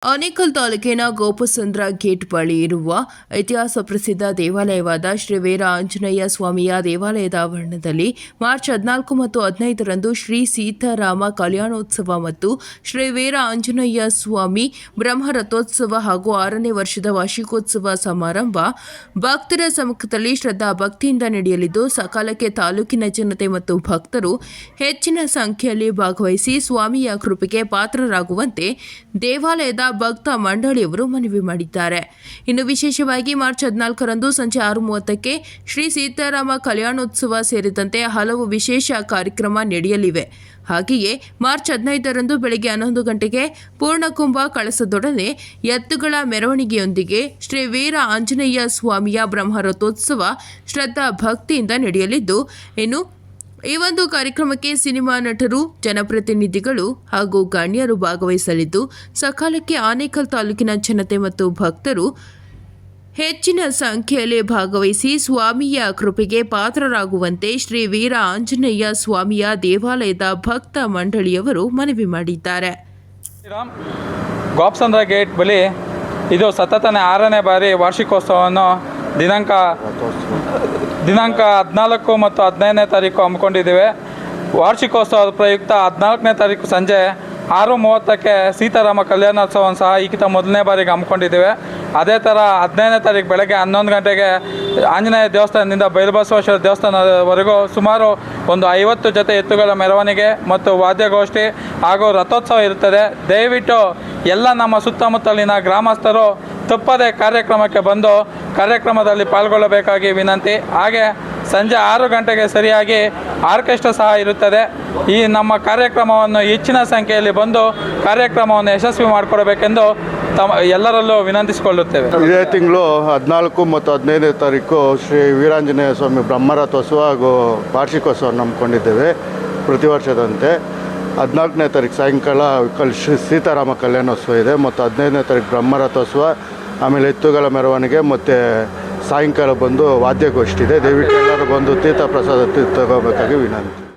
ಆನೇಕಲ್ ತಾಲೂಕಿನ ಗೋಪಸಂದ್ರ ಗೇಟ್ ಬಳಿ ಇರುವ ಇತಿಹಾಸ ಪ್ರಸಿದ್ಧ ದೇವಾಲಯವಾದ ಶ್ರೀ ವೀರ ಆಂಜನೇಯ ಸ್ವಾಮಿಯ ದೇವಾಲಯದ ಆವರಣದಲ್ಲಿ ಮಾರ್ಚ್ 14 ಮತ್ತು 15ರಂದು ಶ್ರೀ ಸೀತಾರಾಮ ಕಲ್ಯಾಣೋತ್ಸವ ಮತ್ತು ಶ್ರೀ ವೀರ ಆಂಜನೇಯ ಸ್ವಾಮಿ ಬ್ರಹ್ಮರಥೋತ್ಸವ ಹಾಗೂ 6ನೇ ವರ್ಷದ ವಾರ್ಷಿಕೋತ್ಸವ ಸಮಾರಂಭ ಭಕ್ತರ ಸಮ್ಮುಖದಲ್ಲಿ ಶ್ರದ್ಧಾ ಭಕ್ತಿಯಿಂದ ನಡೆಯಲಿದ್ದು ಸಕಾಲಕ್ಕೆ ತಾಲೂಕಿನ ಜನತೆ ಮತ್ತು ಭಕ್ತರು ಹೆಚ್ಚಿನ ಸಂಖ್ಯೆಯಲ್ಲಿ ಭಾಗವಹಿಸಿ ಸ್ವಾಮಿಯ ಕೃಪೆಗೆ ಪಾತ್ರರಾಗುವಂತೆ ದೇವಾಲಯದ ಭಕ್ತ ಮಂಡಳಿಯವರು ಮನವಿ ಮಾಡಿದ್ದಾರೆ. ಇನ್ನು ವಿಶೇಷವಾಗಿ ಮಾರ್ಚ್ 14ರಂದು ಸಂಜೆ 6:30ಕ್ಕೆ ಶ್ರೀ ಸೀತಾರಾಮ ಕಲ್ಯಾಣೋತ್ಸವ ಸೇರಿದಂತೆ ಹಲವು ವಿಶೇಷ ಕಾರ್ಯಕ್ರಮ ನಡೆಯಲಿವೆ. ಹಾಗೆಯೇ ಮಾರ್ಚ್ 15ರಂದು ಬೆಳಗ್ಗೆ 11 ಗಂಟೆಗೆ ಪೂರ್ಣಕುಂಭ ಕಳಸದೊಡನೆ ಎತ್ತುಗಳ ಮೆರವಣಿಗೆಯೊಂದಿಗೆ ಶ್ರೀ ವೀರ ಆಂಜನೇಯ ಸ್ವಾಮಿಯ ಬ್ರಹ್ಮರಥೋತ್ಸವ ಶ್ರದ್ಧಾ ಭಕ್ತಿಯಿಂದ ನಡೆಯಲಿದ್ದು, ಇನ್ನು ಈ ಒಂದು ಕಾರ್ಯಕ್ರಮಕ್ಕೆ ಸಿನಿಮಾ ನಟರು, ಜನಪ್ರತಿನಿಧಿಗಳು ಹಾಗೂ ಗಣ್ಯರು ಭಾಗವಹಿಸಲಿದ್ದು ಸಕಾಲಕ್ಕೆ ಆನೇಕಲ್ ತಾಲೂಕಿನ ಜನತೆ ಮತ್ತು ಭಕ್ತರು ಹೆಚ್ಚಿನ ಸಂಖ್ಯೆಯಲ್ಲಿ ಭಾಗವಹಿಸಿ ಸ್ವಾಮಿಯ ಕೃಪೆಗೆ ಪಾತ್ರರಾಗುವಂತೆ ಶ್ರೀ ವೀರ ಆಂಜನೇಯ ಸ್ವಾಮಿಯ ದೇವಾಲಯದ ಭಕ್ತ ಮಂಡಳಿಯವರು ಮನವಿ ಮಾಡಿದ್ದಾರೆ. ಗೋಪಸಂದ್ರ ಗೇಟ್ ಬಳಿ ಇದು ಸತತನೇ 6ನೇ ಬಾರಿ ವಾರ್ಷಿಕೋತ್ಸವವನ್ನು ದಿನಾಂಕ 14 ಮತ್ತು 15ನೇ ತಾರೀಕು ಹಮ್ಮಿಕೊಂಡಿದ್ದೇವೆ. ವಾರ್ಷಿಕೋತ್ಸವದ ಪ್ರಯುಕ್ತ 14ನೇ ತಾರೀಕು ಸಂಜೆ 6:30ಕ್ಕೆ ಸೀತಾರಾಮ ಕಲ್ಯಾಣೋತ್ಸವವನ್ನು ಸಹ ಈಗಿಂತ ಮೊದಲನೇ ಬಾರಿಗೆ ಹಮ್ಮಿಕೊಂಡಿದ್ದೇವೆ. ಅದೇ ಥರ 15ನೇ ತಾರೀಕು ಬೆಳಗ್ಗೆ 11 ಗಂಟೆಗೆ ಆಂಜನೇಯ ದೇವಸ್ಥಾನದಿಂದ ಬೈಲಬಸವೇಶ್ವರ ದೇವಸ್ಥಾನದವರೆಗೂ ಸುಮಾರು ಒಂದು 50 ಜೊತೆ ಎತ್ತುಗಳ ಮೆರವಣಿಗೆ ಮತ್ತು ವಾದ್ಯಗೋಷ್ಠಿ ಹಾಗೂ ರಥೋತ್ಸವ ಇರುತ್ತದೆ. ದಯವಿಟ್ಟು ಎಲ್ಲ ನಮ್ಮ ಸುತ್ತಮುತ್ತಲಿನ ಗ್ರಾಮಸ್ಥರು ತಪ್ಪದೆ ಕಾರ್ಯಕ್ರಮಕ್ಕೆ ಬಂದು ಕಾರ್ಯಕ್ರಮದಲ್ಲಿ ಪಾಲ್ಗೊಳ್ಳಬೇಕಾಗಿ ವಿನಂತಿ. ಹಾಗೆ ಸಂಜೆ 6 ಗಂಟೆಗೆ ಸರಿಯಾಗಿ ಆರ್ಕೆಸ್ಟ್ರಾ ಸಹ ಇರುತ್ತದೆ. ಈ ನಮ್ಮ ಕಾರ್ಯಕ್ರಮವನ್ನು ಹೆಚ್ಚಿನ ಸಂಖ್ಯೆಯಲ್ಲಿ ಬಂದು ಕಾರ್ಯಕ್ರಮವನ್ನು ಯಶಸ್ವಿ ಮಾಡಿಕೊಡಬೇಕೆಂದು ಎಲ್ಲರಲ್ಲೂ ವಿನಂತಿಸಿಕೊಳ್ಳುತ್ತೇವೆ. ಇದೇ ತಿಂಗಳು 14 ಮತ್ತು 15ನೇ ತಾರೀಕು ಶ್ರೀ ವೀರಾಂಜನೇಯ ಸ್ವಾಮಿ ಬ್ರಹ್ಮರಥೋತ್ಸವ ಹಾಗೂ ವಾರ್ಷಿಕೋತ್ಸವವನ್ನು ಹಮ್ಮಿಕೊಂಡಿದ್ದೇವೆ. ಪ್ರತಿ ವರ್ಷದಂತೆ 14ನೇ ತಾರೀಕು ಸಾಯಂಕಾಲ ಶ್ರೀ ಸೀತಾರಾಮ ಕಲ್ಯಾಣೋತ್ಸವ ಇದೆ ಮತ್ತು 15ನೇ ತಾರೀಕು ಬ್ರಹ್ಮರಥೋತ್ಸವ, ಆಮೇಲೆ ಎತ್ತುಗಳ ಮೆರವಣಿಗೆ ಮತ್ತು ಸಾಯಂಕಾಲ ಬಂದು ವಾದ್ಯಗೋಷ್ಠಿ ಇದೆ. ದಯವಿಟ್ಟು ಎಲ್ಲರೂ ಬಂದು ತೀರ್ಥ ಪ್ರಸಾದ ತಗೋಬೇಕಾಗಿ ವಿನಂತಿ.